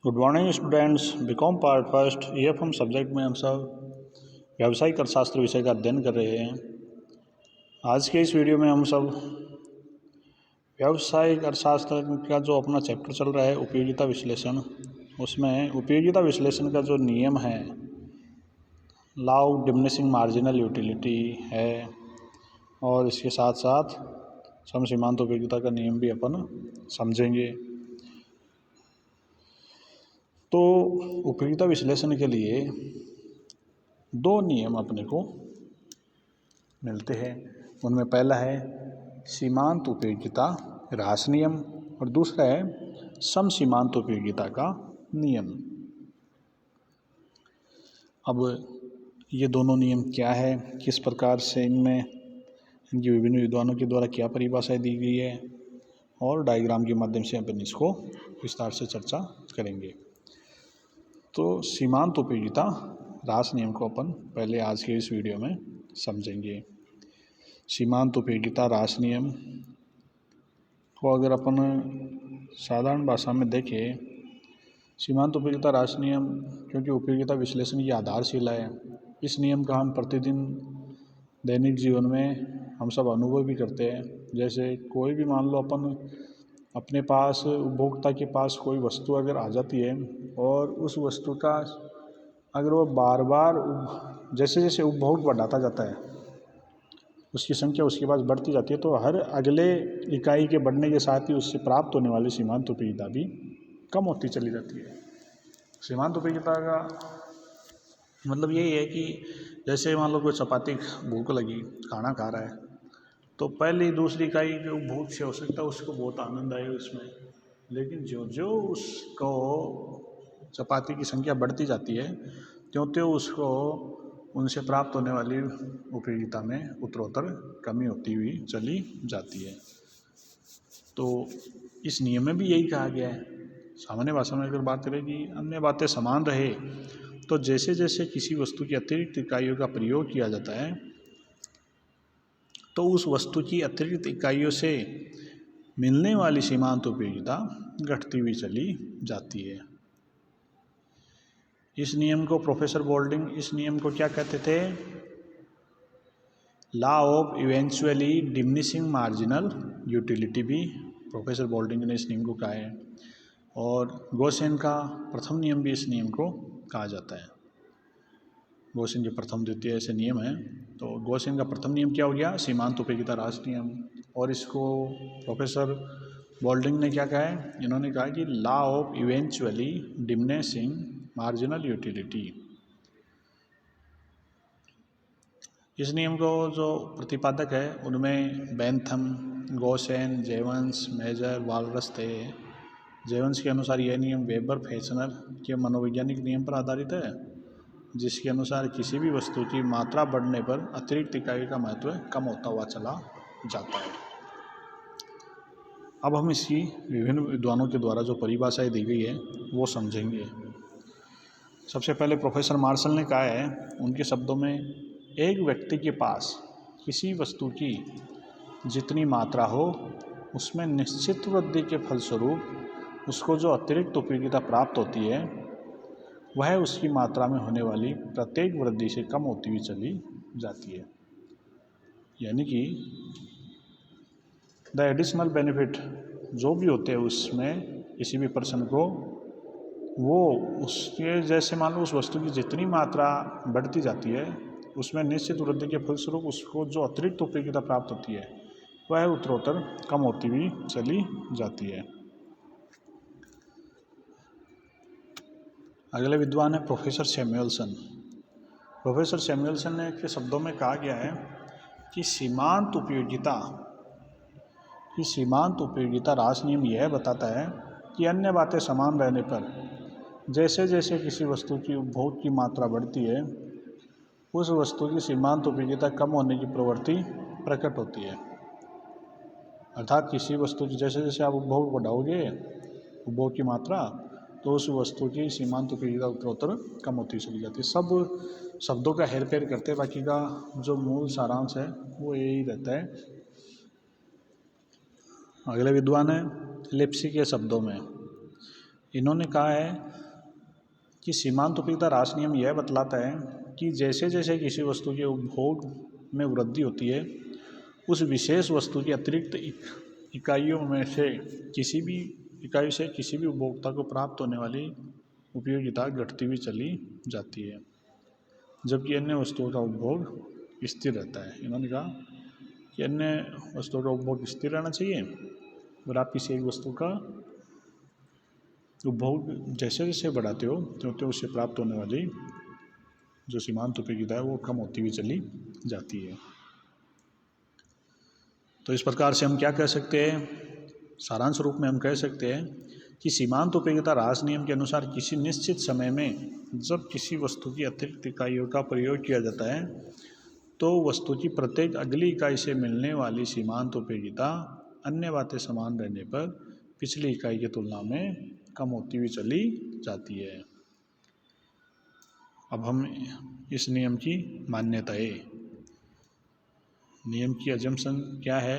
Good morning students. BCom part first EFM subject में हम सब व्यावसायिक अर्थशास्त्र विषय का अध्ययन कर रहे हैं। आज के इस वीडियो में हम सब व्यावसायिक अर्थशास्त्र का जो अपना चैप्टर चल रहा है उपयोगिता विश्लेषण, उसमें उपयोगिता विश्लेषण का जो नियम है law of diminishing marginal utility है और इसके साथ साथ समसीमांत उपयोगिता का नियम भी अपन समझेंगे। तो उपयोगिता विश्लेषण के लिए दो नियम अपने को मिलते हैं। उनमें पहला है सीमांत उपयोगिता ह्रास नियम और दूसरा है समसीमांत उपयोगिता का नियम। अब ये दोनों नियम क्या है, किस प्रकार से इनकी विभिन्न विद्वानों के द्वारा क्या परिभाषाएं दी गई है और डायग्राम के माध्यम से अपन इसको विस्तार से चर्चा करेंगे। तो सीमांत उपयोगिता ह्रास नियम को अपन पहले आज के इस वीडियो में समझेंगे। सीमांत उपयोगिता ह्रास नियम को अगर अपन साधारण भाषा में देखें, सीमांत उपयोगिता ह्रास नियम क्योंकि उपयोगिता विश्लेषण की आधारशिला है, इस नियम का हम प्रतिदिन दैनिक जीवन में हम सब अनुभव भी करते हैं। जैसे कोई भी मान लो अपन अपने पास उपभोक्ता के पास कोई वस्तु अगर आ जाती है और उस वस्तु का अगर वो बार बार जैसे जैसे उपभोग बढ़ाता जाता है उसकी संख्या उसके पास बढ़ती जाती है, तो हर अगले इकाई के बढ़ने के साथ ही उससे प्राप्त होने वाली सीमांत उपयोगिता भी कम होती चली जाती है। सीमांत उपयोगिता का मतलब यही है कि जैसे मान लो कोई चपाती भूख लगी, खाना खा रहा है, तो पहली दूसरी इकाई जो उपभोग से हो सकता है उसको बहुत आनंद आए उसमें, लेकिन जो जो उसको चपाती की संख्या बढ़ती जाती है त्यों त्यों उसको उनसे प्राप्त होने वाली उपयोगिता में उत्तरोत्तर कमी होती हुई चली जाती है। तो इस नियम में भी यही कहा गया है। सामान्य भाषा में अगर बात करें कि अन्य बातें समान रहे, तो जैसे जैसे किसी वस्तु की अतिरिक्त इकाइयों का प्रयोग किया जाता है तो उस वस्तु की अतिरिक्त इकाइयों से मिलने वाली सीमांत उपयोगिता घटती हुई चली जाती है। इस नियम को प्रोफेसर बोल्डिंग इस नियम को क्या कहते थे? Law of eventually diminishing marginal utility भी प्रोफेसर बोल्डिंग ने इस नियम को कहा है। और गॉसेन का प्रथम नियम भी इस नियम को कहा जाता है। गॉसेन के प्रथम द्वितीय ऐसे नियम हैं। तो गॉसेन का प्रथम नियम क्या हो गया? सीमांत उपयोगिता ह्रास नियम। और इसको प्रोफेसर बोल्डिंग ने क्या कहा है? इन्होंने कहा कि law of eventually diminishing marginal utility. इस नियम को जो प्रतिपादक है उनमें बेंथम, गॉसेन, जेवंस, मेजर, वालरस थे। जेवंस के अनुसार यह नियम वेबर फेचनर के मनोवैज्ञानिक नियम पर आधारित है, जिसके अनुसार किसी भी वस्तु की मात्रा बढ़ने पर अतिरिक्त इकाई का महत्व कम होता हुआ चला जाता है। अब हम इसकी विभिन्न विद्वानों के द्वारा जो परिभाषाएं दी गई है वो समझेंगे। सबसे पहले प्रोफेसर मार्शल ने कहा है, उनके शब्दों में, एक व्यक्ति के पास किसी वस्तु की जितनी मात्रा हो उसमें निश्चित वृद्धि के फलस्वरूप उसको जो अतिरिक्त उपयोगिता प्राप्त होती है वह उसकी मात्रा में होने वाली प्रत्येक वृद्धि से कम होती हुई चली जाती है। यानी कि द एडिशनल बेनिफिट जो भी होते हैं उसमें किसी भी पर्सन को, वो उसके जैसे मान लो उस वस्तु की जितनी मात्रा बढ़ती जाती है उसमें निश्चित वृद्धि के फलस्वरूप उसको जो अतिरिक्त उपयोगिता प्राप्त होती है वह उत्तरोत्तर कम होती हुई चली जाती है। अगले विद्वान है प्रोफेसर सैमुएल्सन। प्रोफेसर सैमुएल्सन ने के शब्दों में कहा गया है कि सीमांत उपयोगिता ह्रास नियम यह बताता है कि अन्य बातें समान रहने पर जैसे जैसे किसी वस्तु की उपभोग की मात्रा बढ़ती है उस वस्तु की सीमांत उपयोगिता कम होने की प्रवृत्ति प्रकट होती है। अर्थात किसी वस्तु की जैसे जैसे आप उपभोग बढ़ाओगे, उपभोग की मात्रा, तो उस वस्तु की सीमांत उपयोगिता उत्तरोत्तर कम होती चली जाती है। सब शब्दों का हेर फेर करते, बाकी का जो मूल सारांश है वो यही रहता है। अगले विद्वान है लिप्सी के शब्दों में, इन्होंने कहा है कि सीमांत उपयोगिता ह्रास नियम यह बतलाता है कि जैसे जैसे किसी वस्तु के उपभोग में वृद्धि होती है, उस विशेष वस्तु की अतिरिक्त इकाइयों में से किसी भी इकाई से किसी भी उपभोक्ता को प्राप्त होने वाली उपयोगिता घटती हुई चली जाती है, जबकि अन्य वस्तुओं का उपभोग स्थिर रहता है। इन्होंने कहा कि अन्य वस्तुओं का उपभोग स्थिर रहना चाहिए और आप किसी एक वस्तु का उपभोग जैसे जैसे बढ़ाते हो तो उससे प्राप्त होने वाली जो सीमांत उपयोगिता है वो कम होती हुई चली जाती है। तो इस प्रकार से हम क्या कह सकते हैं, सारांश रूप में हम कह सकते हैं कि सीमांत उपयोगिता ह्रास नियम के अनुसार किसी निश्चित समय में जब किसी वस्तु की अतिरिक्त इकाइयों का प्रयोग किया जाता है तो वस्तु की प्रत्येक अगली इकाई से मिलने वाली सीमांत उपयोगिता अन्य बातें समान रहने पर पिछली इकाई की तुलना में कम होती हुई चली जाती है। अब हम इस नियम की मान्यताएं, नियम की अजम्पशन क्या है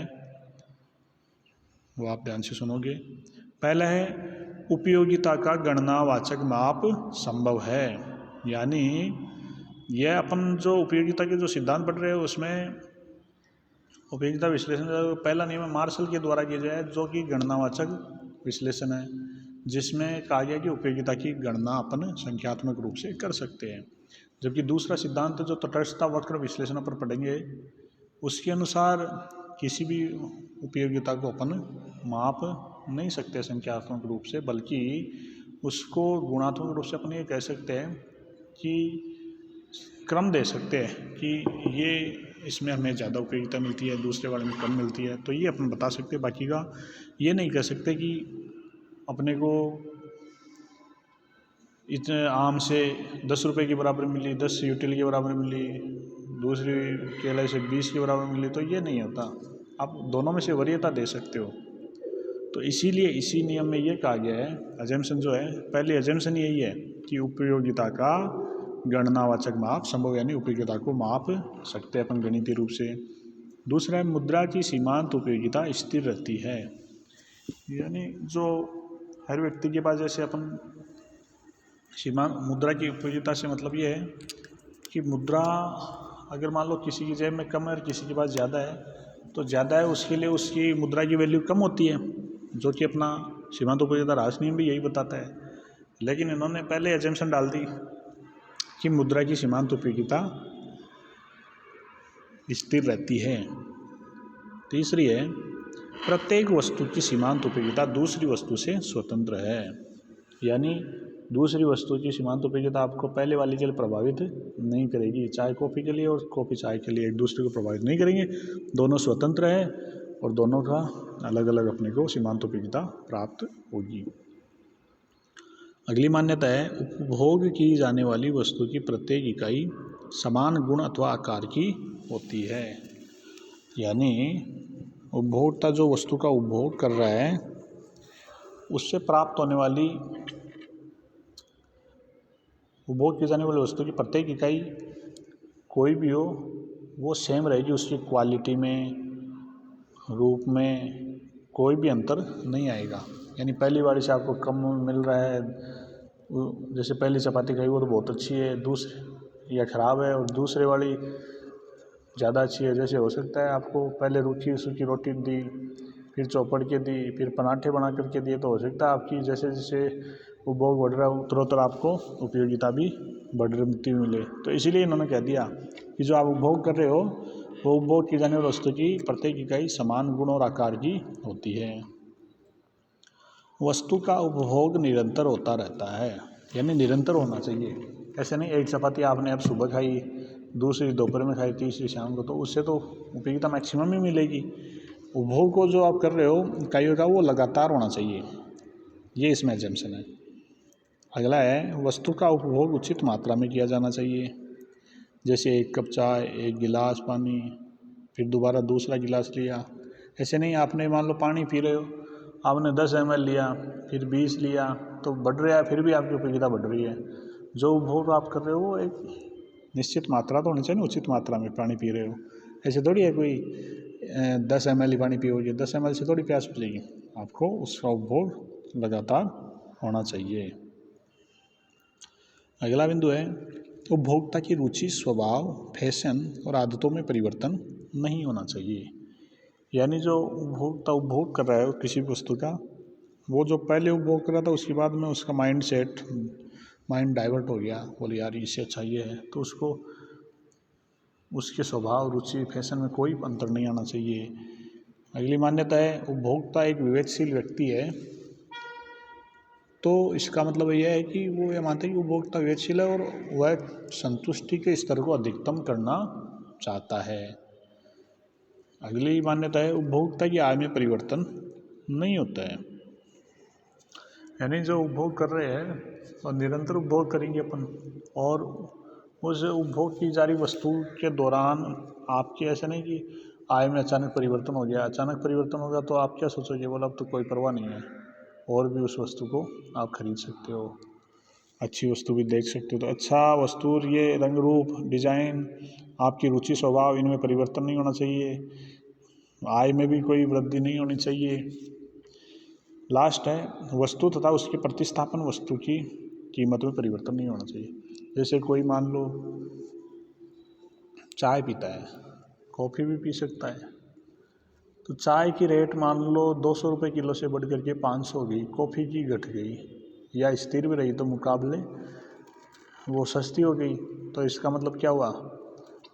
वो आप ध्यान से सुनोगे। पहला है उपयोगिता का गणनावाचक माप संभव है, यानी यह अपन जो उपयोगिता के जो सिद्धांत पढ़ रहे हैं उसमें उपयोगिता विश्लेषण का पहला नियम मार्शल के द्वारा किया जाए जो कि गणनावाचक विश्लेषण है, जिसमें कहा गया कि उपयोगिता की गणना अपन संख्यात्मक रूप से कर सकते हैं। जबकि दूसरा सिद्धांत जो तटस्थता वक्र विश्लेषण पर पढ़ेंगे उसके अनुसार किसी भी उपयोगिता को अपन माप नहीं सकते संख्यात्मक रूप से, बल्कि उसको गुणात्मक रूप से अपन ये कह सकते हैं कि क्रम दे सकते हैं कि ये इसमें हमें ज़्यादा उपयोगिता मिलती है, दूसरे वाले में कम मिलती है, तो ये अपन बता सकते हैं। बाकी का ये नहीं कह सकते कि अपने को इतने आम से 10 रुपये के बराबर मिली, 10 यूटिल के बराबर मिली, दूसरी केले से 20 के बराबर मिली, तो ये नहीं होता। आप दोनों में से वरीयता दे सकते हो। तो इसीलिए इसी नियम में ये कहा गया है, अजम्पशन जो है, पहली अजम्पशन यही है कि उपयोगिता का गणनावाचक माप संभव, यानी उपयोगिता को माप सकते हैं अपन गणितीय रूप से। दूसरा है मुद्रा की सीमांत उपयोगिता स्थिर रहती है, यानी जो हर व्यक्ति के पास जैसे अपन सीमांत मुद्रा की उपयोगिता से मतलब ये है कि मुद्रा अगर मान लो किसी की जेब में कम है और किसी के पास ज़्यादा है, तो ज़्यादा है उसके लिए उसकी मुद्रा की वैल्यू कम होती है, जो कि अपना सीमांत उपयोगिता ह्रास नियम भी यही बताता है। लेकिन इन्होंने पहले एजम्पशन डाल दी कि मुद्रा की सीमांत उपयोगिता स्थिर रहती है। तीसरी है प्रत्येक वस्तु की सीमांत उपयोगिता दूसरी वस्तु से स्वतंत्र है, यानी दूसरी वस्तु की सीमांत उपयोगिता आपको पहले वाली के लिए प्रभावित नहीं करेगी। चाय कॉफ़ी के लिए और कॉफ़ी चाय के लिए एक दूसरे को प्रभावित नहीं करेंगे, दोनों स्वतंत्र है और दोनों का अलग अलग अपने को सीमांत उपयोगिता प्राप्त होगी। अगली मान्यता है उपभोग की जाने वाली वस्तु की प्रत्येक इकाई समान गुण अथवा आकार की होती है, यानी उपभोक्ता जो वस्तु का उपभोग कर रहा है उससे प्राप्त होने वाली उपभोग की जाने वाली वस्तु की प्रत्येक इकाई कोई भी हो वो सेम रहेगी, उसकी क्वालिटी में, रूप में कोई भी अंतर नहीं आएगा। यानी पहली बारी से आपको कम मिल रहा है, जैसे पहली चपाती खाई वो तो बहुत अच्छी है, दूसरी या ख़राब है, और दूसरे वाली ज़्यादा अच्छी है। जैसे हो सकता है आपको पहले रूखी सूखी रोटी दी, फिर चौपड़ के दी, फिर पराठे बना करके दिए, तो हो सकता है आपकी जैसे जैसे उपभोग बढ़ रहा है उत्तरोत्तर आपको उपयोगिता भी बढ़ती मिले। तो इसीलिए इन्होंने कह दिया कि जो आप उपभोग कर रहे हो वो उपभोग की जाने वाली वस्तु की प्रत्येक इकाई समान गुण और आकार की होती है। वस्तु का उपभोग निरंतर होता रहता है, यानी निरंतर होना चाहिए। ऐसे नहीं एक चपाती आपने अब सुबह खाई, दूसरी दोपहर में खाई, तीसरी शाम को, तो उससे तो उपयोगिता मैक्सिमम ही मिलेगी। उपभोग को जो आप कर रहे हो इकाइयों का वो लगातार होना चाहिए, ये इसमें एजम्पशन है। अगला है वस्तु का उपभोग उचित मात्रा में किया जाना चाहिए, जैसे एक कप चाय, एक गिलास पानी, फिर दोबारा दूसरा गिलास लिया। ऐसे नहीं आपने मान लो पानी पी रहे हो, आपने 10 ml लिया, फिर 20 लिया, तो बढ़ रहा है, फिर भी आपकी उपयोगिता बढ़ रही है। जो उपभोग आप कर रहे हो वो एक निश्चित मात्रा तो होनी चाहिए, उचित मात्रा में पानी पी रहे हो। ऐसे थोड़ी है कोई 10 ml ही पानी पियोगे, 10 ml से थोड़ी प्यास बुझेगी, आपको उसका उपभोग लगातार होना चाहिए। अगला बिंदु है उपभोक्ता की रुचि, स्वभाव, फैशन और आदतों में परिवर्तन नहीं होना चाहिए। यानी जो उपभोक्ता उपभोग कर रहा है किसी वस्तु का, वो जो पहले उपभोग कर रहा था उसके बाद में उसका माइंड डाइवर्ट हो गया, बोले यार इससे अच्छा ये है, तो उसको उसके स्वभाव, रुचि, फैशन में कोई अंतर नहीं आना चाहिए। अगली मान्यता है उपभोक्ता एक विवेकशील व्यक्ति है। तो इसका मतलब यह है कि वो ये मानते हैं कि उपभोक्ता विवेकशील है और वह संतुष्टि के स्तर को अधिकतम करना चाहता है। अगली मान्यता है उपभोक्ता की आय में परिवर्तन नहीं होता है। यानी जो उपभोग कर रहे हैं और निरंतर उपभोग करेंगे अपन, और उस उपभोग की जा रही वस्तु के दौरान आपकी ऐसा नहीं कि आय में अचानक परिवर्तन हो गया। अचानक परिवर्तन होगा तो आप क्या सोचोगे, बोला अब तो कोई परवाह नहीं है, और भी उस वस्तु को आप खरीद सकते हो, अच्छी वस्तु भी देख सकते हो। तो अच्छा वस्तु, ये रंग रूप, डिजाइन, आपकी रुचि, स्वभाव, इनमें परिवर्तन नहीं होना चाहिए। आय में भी कोई वृद्धि नहीं होनी चाहिए। लास्ट है वस्तु तथा उसके प्रतिस्थापन वस्तु की कीमत में परिवर्तन नहीं होना चाहिए। जैसे कोई मान लो चाय पीता है, कॉफ़ी भी पी सकता है, तो चाय की रेट मान लो 200 रुपये किलो से बढ़ करके 500 हो गई, कॉफ़ी की घट गई या स्थिर भी रही तो मुकाबले वो सस्ती हो गई। तो इसका मतलब क्या हुआ,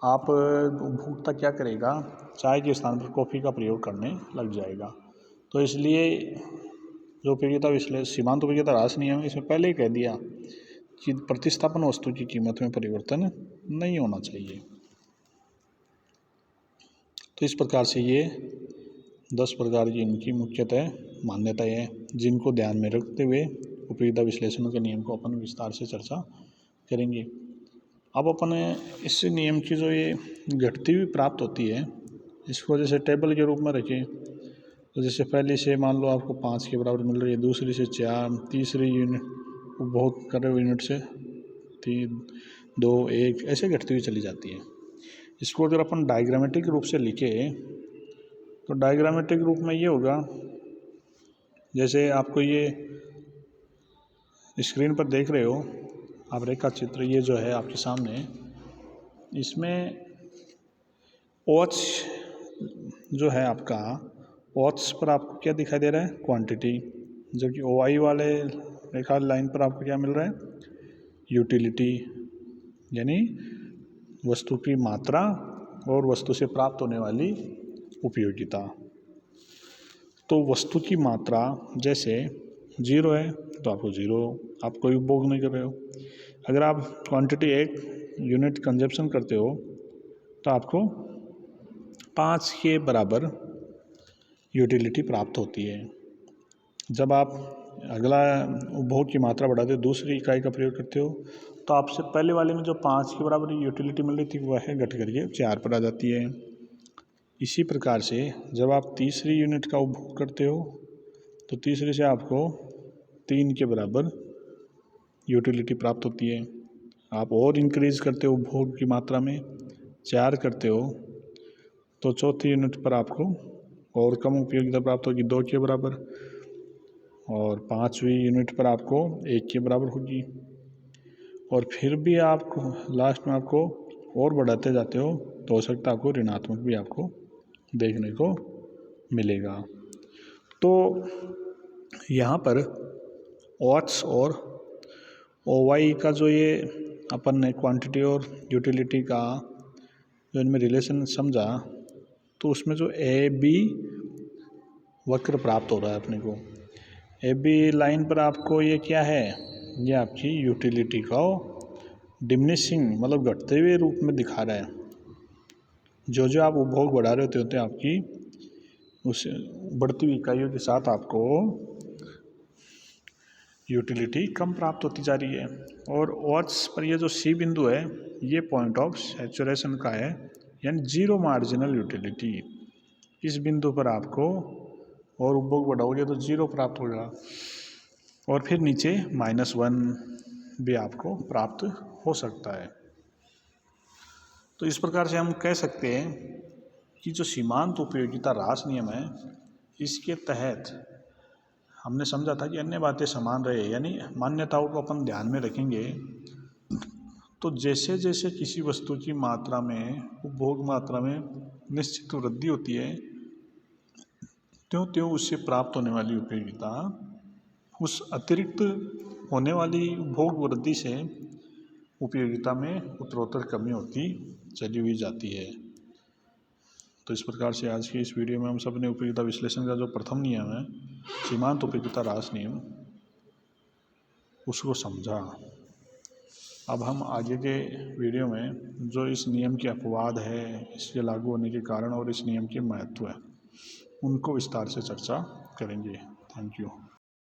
आप उपभोक्ता क्या करेगा, चाय के स्थान पर कॉफ़ी का प्रयोग करने लग जाएगा। तो इसलिए जो उपयोगिता विश्लेषण सीमांत उपयोगिता ह्रास नियम है, इसमें पहले ही कह दिया कि प्रतिस्थापन वस्तु की कीमत में परिवर्तन नहीं होना चाहिए। तो इस प्रकार से ये 10 प्रकार की इनकी मुख्यतः मान्यताएं हैं, जिनको ध्यान में रखते हुए उपयोगिता विश्लेषण के नियम को अपन विस्तार से चर्चा करेंगे। अब अपन इस नियम की जो ये घटती हुई प्राप्त होती है, इसको जैसे टेबल के रूप में रखें, तो जैसे पहली से मान लो आपको 5 के बराबर मिल रही है, दूसरी से 4, तीसरी यूनिट उपभोग कर रहे हो यूनिट से 3, 2, 1 ऐसे घटती हुई चली जाती है। इसको अगर अपन डायग्रामेटिक रूप से लिखे तो डायग्रामेटिक रूप में ये होगा, जैसे आपको ये स्क्रीन पर देख रहे हो आप रेखा चित्र, ये जो है आपके सामने, इसमें ओच जो है आपका, ओच पर आपको क्या दिखाई दे रहा है, क्वांटिटी, जबकि OI वाले रेखा लाइन पर आपको क्या मिल रहा है, यूटिलिटी, यानी वस्तु की मात्रा और वस्तु से प्राप्त होने वाली उपयोगिता। तो वस्तु की मात्रा जैसे 0 है तो आपको 0, आप कोई उपभोग नहीं कर रहे हो। अगर आप क्वांटिटी 1 यूनिट कंजप्शन करते हो तो आपको 5 के बराबर यूटिलिटी प्राप्त होती है। जब आप अगला उपभोग की मात्रा बढ़ाते हो, दूसरी इकाई का प्रयोग करते हो, तो आपसे पहले वाले में जो 5 के बराबर यूटिलिटी मिल रही थी वह घट करके 4 पर आ जाती है। इसी प्रकार से जब आप तीसरी यूनिट का उपभोग करते हो तो तीसरे से आपको 3 के बराबर यूटिलिटी प्राप्त होती है। आप और इंक्रीज करते हो उपभोग की मात्रा में, 4 करते हो तो चौथी यूनिट पर आपको और कम उपयोगिता प्राप्त होगी, 2 के बराबर, और 5वीं यूनिट पर आपको 1 के बराबर होगी। और फिर भी आपको लास्ट में आपको और बढ़ाते जाते हो तो हो सकता है आपको ऋणात्मक भी आपको देखने को मिलेगा। तो यहाँ पर OH और OY का जो ये अपन ने क्वांटिटी और यूटिलिटी का जो इनमें रिलेशन समझा, तो उसमें जो AB वक्र प्राप्त हो रहा है अपने को, AB लाइन पर आपको ये क्या है, ये आपकी यूटिलिटी का डिमिनिशिंग मतलब घटते हुए रूप में दिखा रहा है। जो जो आप उपभोग बढ़ा रहे होते आपकी उस बढ़ती हुई इकाइयों के साथ आपको यूटिलिटी कम प्राप्त होती जा रही है। और OH पर ये जो C बिंदु है, ये पॉइंट ऑफ सैचुरेशन का है, यानी 0 मार्जिनल यूटिलिटी। इस बिंदु पर आपको और उपभोग बढ़ाओगे तो 0 प्राप्त होगा, और फिर नीचे -1 भी आपको प्राप्त हो सकता है। तो इस प्रकार से हम कह सकते हैं कि जो सीमांत उपयोगिता ह्रास नियम है, इसके तहत हमने समझा था कि अन्य बातें समान रहे, यानी मान्यताओं को अपन ध्यान में रखेंगे तो जैसे जैसे किसी वस्तु की मात्रा में, उपभोग मात्रा में निश्चित वृद्धि होती है, त्यों त्यों उससे प्राप्त होने वाली उपयोगिता उस अतिरिक्त होने वाली उपभोग वृद्धि से उपयोगिता में उत्तरोत्तर कमी होती चली हुई जाती है। तो इस प्रकार से आज की इस वीडियो में हम सब ने उपयोगिता विश्लेषण का जो प्रथम नियम है, सीमांत उपयोगिता ह्रास नियम, उसको समझा। अब हम आगे के वीडियो में जो इस नियम के अपवाद है, इसके लागू होने के कारण और इस नियम के महत्व है, उनको विस्तार से चर्चा करेंगे। Thank you.